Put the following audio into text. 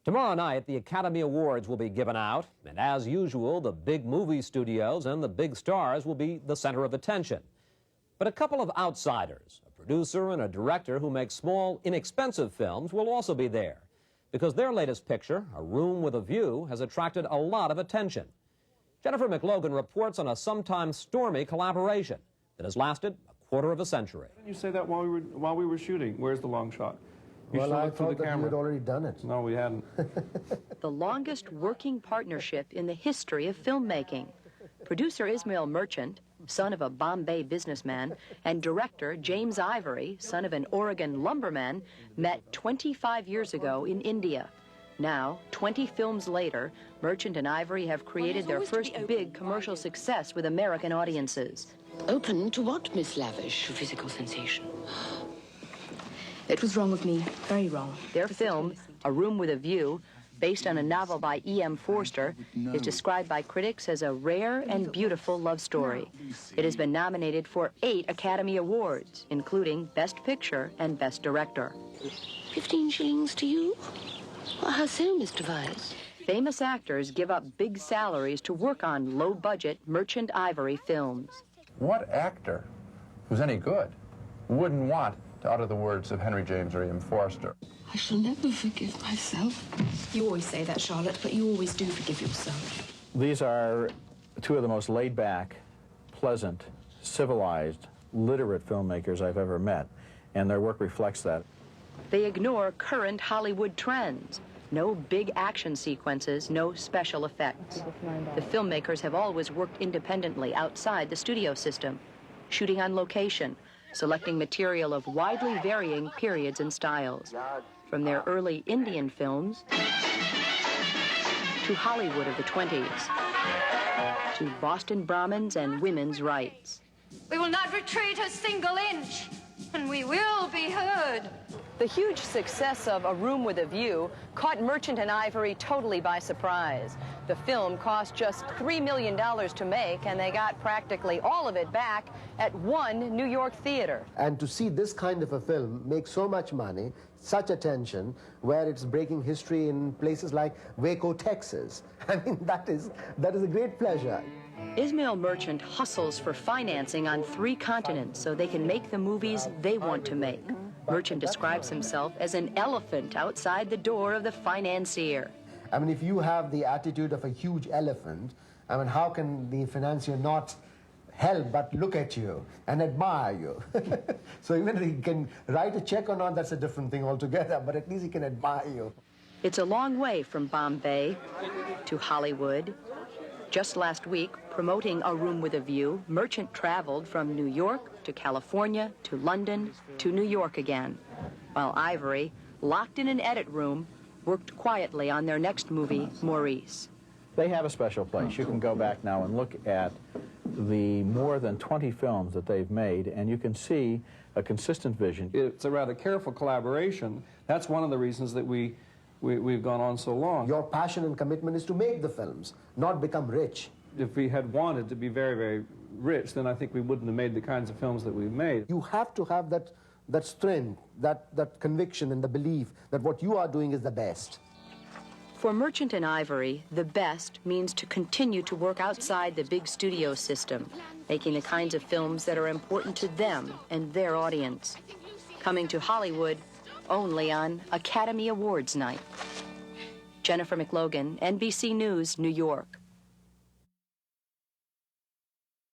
Tomorrow night, the Academy Awards will be given out, and as usual, the big movie studios and the big stars will be the center of attention. But a couple of outsiders, a producer and a director who make small, inexpensive films, will also be there, because their latest picture, A Room with a View, has attracted a lot of attention. Jennifer McLogan reports on a sometimes stormy collaboration that has lasted a quarter of a century. Didn't you say that while we were shooting? Where's the long shot? Well, I thought that you had already done it. No, we hadn't. The longest working partnership in the history of filmmaking. Producer Ismail Merchant, son of a Bombay businessman, and director James Ivory, son of an Oregon lumberman, met 25 years ago in India. Now, 20 films later, Merchant and Ivory have created their first big commercial success with American audiences. Open to what, Miss Lavish? Physical sensation. It was wrong of me, very wrong. Their film, A Room with a View, based on a novel by E.M. Forster, is described by critics as a rare and beautiful love story. It has been nominated for 8 Academy Awards, including Best Picture and Best Director. 15 shillings to you? Well, how so, Mr. Vyse? Famous actors give up big salaries to work on low-budget Merchant Ivory films. What actor who's any good wouldn't want to utter the words of Henry James or E.M. Forster? I shall never forgive myself. You always say that, Charlotte, but you always do forgive yourself. These are two of the most laid-back, pleasant, civilized, literate filmmakers I've ever met, and their work reflects that. They ignore current Hollywood trends. No big action sequences, no special effects. The filmmakers have always worked independently outside the studio system, shooting on location, selecting material of widely varying periods and styles, from their early Indian films to Hollywood of the 20s, to Boston Brahmins and women's rights. We will not retreat a single inch, and we will be heard. The huge success of A Room with a View caught Merchant and Ivory totally by surprise. The film cost just $3 million to make, and they got practically all of it back at one New York theater. And to see this kind of a film make so much money, such attention, where it's breaking history in places like Waco, Texas, I mean, that is a great pleasure. Ismail Merchant hustles for financing on 3 continents so they can make the movies they want to make. Merchant describes himself as an elephant outside the door of the financier. I mean, if you have the attitude of a huge elephant, I mean, how can the financier not help but look at you and admire you? So even if he can write a check or not, that's a different thing altogether, but at least he can admire you. It's a long way from Bombay to Hollywood. Just last week, promoting A Room with a View, Merchant traveled from New York to California to London to New York again, while Ivory, locked in an edit room, worked quietly on their next movie, Maurice. They have a special place. You can go back now and look at the more than 20 films that they've made, and you can see a consistent vision. It's a rather careful collaboration. That's one of the reasons that we've gone on so long. Your passion and commitment is to make the films, not become rich. If we had wanted to be very, very rich, then I think we wouldn't have made the kinds of films that we've made. You have to have that strength, that conviction and the belief that what you are doing is the best. For Merchant and Ivory, the best means to continue to work outside the big studio system, making the kinds of films that are important to them and their audience. Coming to Hollywood only on Academy Awards night. Jennifer McLogan, NBC News, New York.